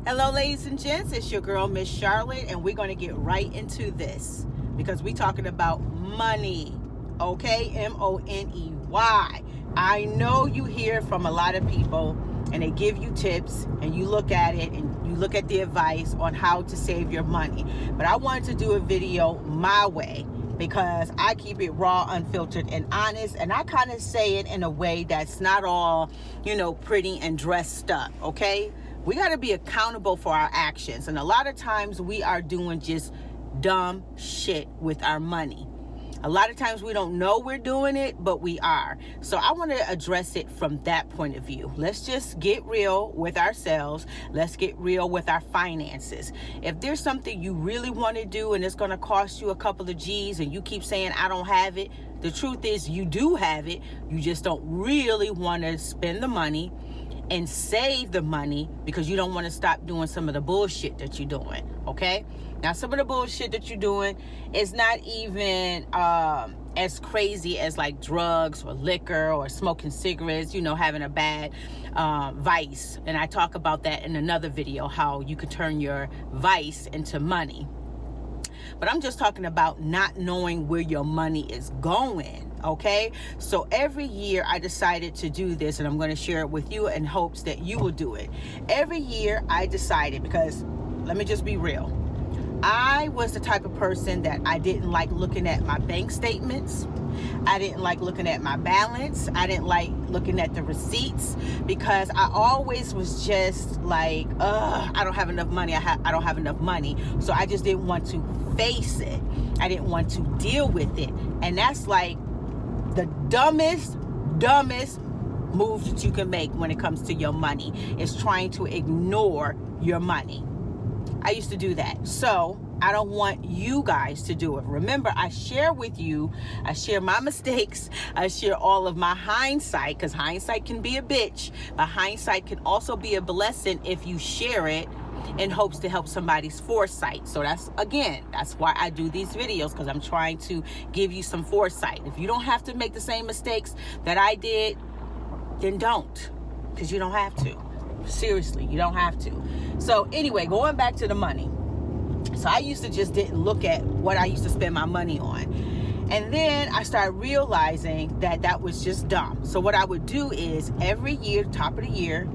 Hello, ladies and gents. It's your girl, Miss Charlotte, and we're going to get right into this because we're talking about money, okay? M-O-N-E-Y. I know you hear from a lot of people, and they give you tips, and you look at it, and you look at the advice on how to save your money. But I wanted to do a video my way because I keep it raw, unfiltered, and honest, and I kind of say it in a way that's not all, pretty and dressed up, okay? We got to be accountable for our actions. And a lot of times we are doing just dumb shit with our money. A lot of times we don't know we're doing it, but we are. So I want to address it from that point of view. Let's just get real with ourselves. Let's get real with our finances. If there's something you really want to do and it's going to cost you a couple of G's and you keep saying, I don't have it. The truth is you do have it. You just don't really want to spend the money and save the money because you don't want to stop doing some of the bullshit that you're doing, okay? Now, some of the bullshit that you're doing is not even as crazy as like drugs or liquor or smoking cigarettes, having a bad vice. And I talk about that in another video, how you could turn your vice into money. But I'm just talking about not knowing where your money is going, okay? So every year I decided to do this, and I'm going to share it with you in hopes that you will do it. Every year I decided, because let me just be real. I was the type of person that I didn't like looking at my bank statements. I didn't like looking at my balance. I didn't like looking at the receipts because I always was just like, I don't have enough money. I don't have enough money. So I just didn't want to face it. I didn't want to deal with it. And that's like the dumbest move that you can make when it comes to your money is trying to ignore your money. I used to do that. So I don't want you guys to do it. Remember, I share with you, I share my mistakes, I share all of my hindsight, because hindsight can be a bitch, but hindsight can also be a blessing if you share it in hopes to help somebody's foresight. So that's why I do these videos, because I'm trying to give you some foresight. If you don't have to make the same mistakes that I did, then don't, because you don't have to. Seriously, you don't have to. So anyway, going back to the money. So I used to just didn't look at what I used to spend my money on. And then I started realizing that was just dumb. So what I would do is every year, top of the year,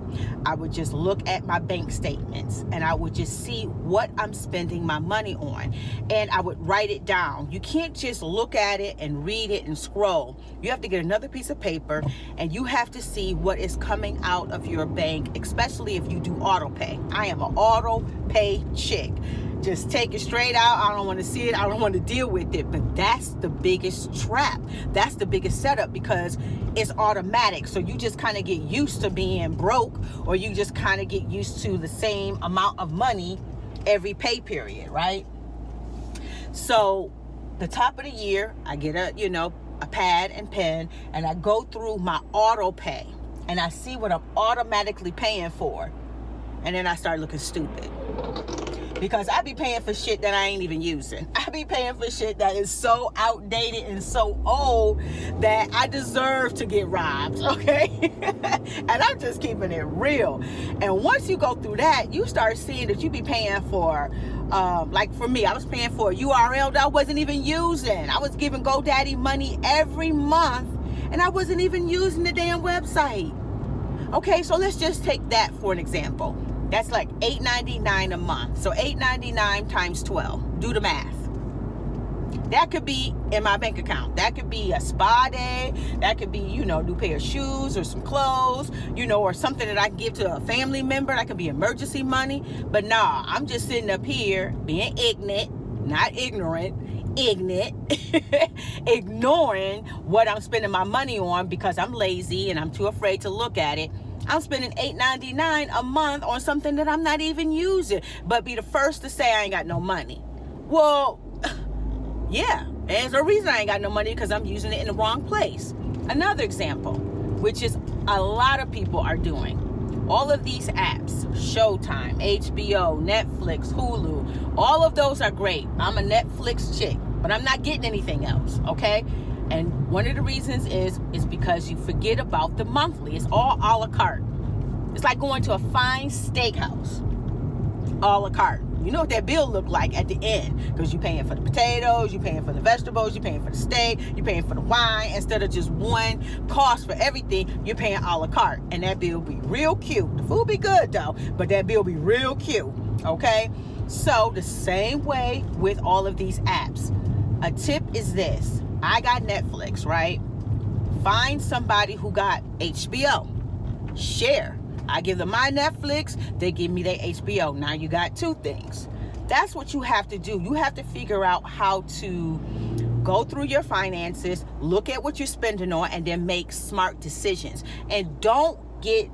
I would just look at my bank statements and I would just see what I'm spending my money on. And I would write it down. You can't just look at it and read it and scroll. You have to get another piece of paper and you have to see what is coming out of your bank, especially if you do auto pay. I am an auto pay chick. Just take it straight out. I don't want to see it. I don't want to deal with it. But that's the biggest trap. That's the biggest setup because it's automatic. So you just kind of get used to being broke, or you just kind of get used to the same amount of money every pay period, right? So the top of the year, I get a pad and pen, and I go through my auto pay and I see what I'm automatically paying for. And then I start looking stupid. Because I be paying for shit that I ain't even using. I be paying for shit that is so outdated and so old that I deserve to get robbed, okay? And I'm just keeping it real. And once you go through that, you start seeing that you be paying for, like for me, I was paying for a URL that I wasn't even using. I was giving GoDaddy money every month, and I wasn't even using the damn website. Okay, so let's just take that for an example. That's like $8.99 a month. So $8.99 times 12. Do the math. That could be in my bank account. That could be a spa day. That could be, new pair of shoes or some clothes, or something that I can give to a family member. That could be emergency money. But nah, I'm just sitting up here being ignorant, not ignorant, ignoring what I'm spending my money on because I'm lazy and I'm too afraid to look at it. I'm spending $8.99 a month on something that I'm not even using, but be the first to say I ain't got no money. Well, yeah, and there's a reason I ain't got no money because I'm using it in the wrong place. Another example, which is a lot of people are doing. All of these apps, SHOWTIME, HBO, Netflix, Hulu, all of those are great. I'm a Netflix chick, but I'm not getting anything else, okay? And one of the reasons is because you forget about the monthly. It's all a la carte. It's like going to a fine steakhouse. a la carte. You know what that bill look like at the end, because you're paying for the potatoes, you're paying for the vegetables, you're paying for the steak, you're paying for the wine. Instead of just one cost for everything, you're paying a la carte, and that bill be real cute. The food be good though, but that bill be real cute. Okay, so the same way with all of these apps. A tip is this: I got Netflix, right? Find somebody who got HBO. Share. I give them my Netflix, they give me their HBO. Now you got two things. That's what you have to do. You have to figure out how to go through your finances, look at what you're spending on, and then make smart decisions. And don't get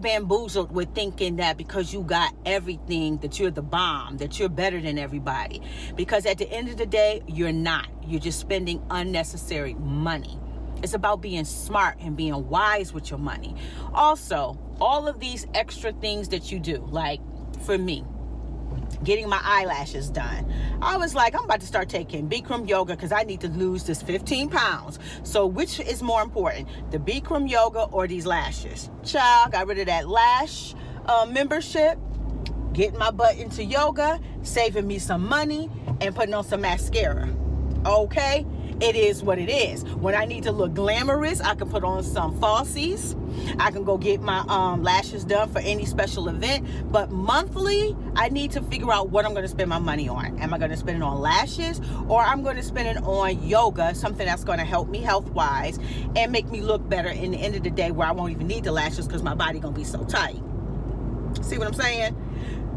bamboozled with thinking that because you got everything that you're the bomb, that you're better than everybody. Because at the end of the day, you're not. You're just spending unnecessary money. It's about being smart and being wise with your money. Also, all of these extra things that you do, like for me, getting my eyelashes done. I was like, I'm about to start taking Bikram yoga because I need to lose this 15 pounds. So which is more important, the Bikram yoga or these lashes? Child, got rid of that lash membership, getting my butt into yoga, saving me some money, and putting on some mascara. Okay? It is what it is. When I need to look glamorous, I can put on some falsies. I can go get my lashes done for any special event. But monthly, I need to figure out what I'm going to spend my money on. Am I going to spend it on lashes, or I'm going to spend it on yoga, something that's going to help me health-wise and make me look better in the end of the day, where I won't even need the lashes because my body going to be so tight. See what I'm saying?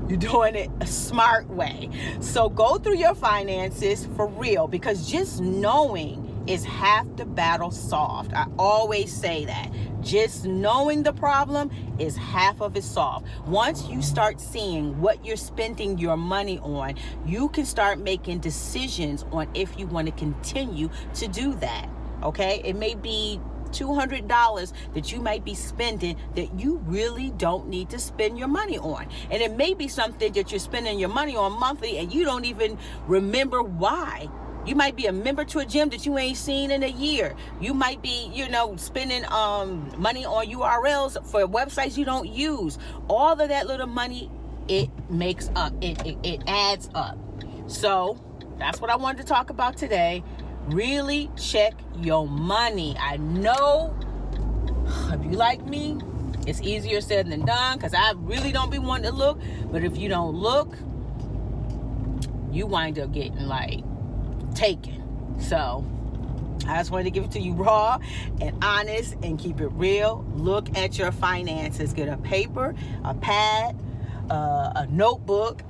You're doing it a smart way. So go through your finances for real, because just knowing is half the battle solved. I always say that. Just knowing the problem is half of it solved. Once you start seeing what you're spending your money on, you can start making decisions on if you want to continue to do that. Okay? It may be $200 that you might be spending that you really don't need to spend your money on. And it may be something that you're spending your money on monthly and you don't even remember why. You might be a member to a gym that you ain't seen in a year. You might be, spending money on URLs for websites you don't use. All of that little money, it makes up. It adds up. So that's what I wanted to talk about today. Really check your money. I know if you like me, it's easier said than done, because I really don't be wanting to look. But if you don't look, you wind up getting taken. So I just wanted to give it to you raw and honest and keep it real. Look at your finances. Get a paper, a pad, a notebook,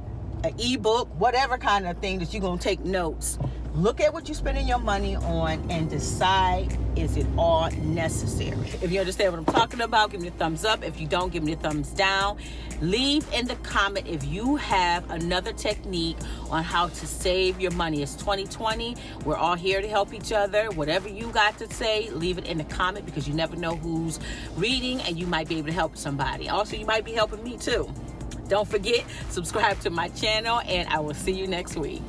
an ebook, whatever kind of thing that you're going to take notes. Look at what you're spending your money on and decide, is it all necessary? If you understand what I'm talking about, give me a thumbs up. If you don't, give me a thumbs down. Leave in the comment if you have another technique on how to save your money. It's 2020. We're all here to help each other. Whatever you got to say, leave it in the comment, because you never know who's reading and you might be able to help somebody. Also, you might be helping me too. Don't forget, subscribe to my channel, and I will see you next week.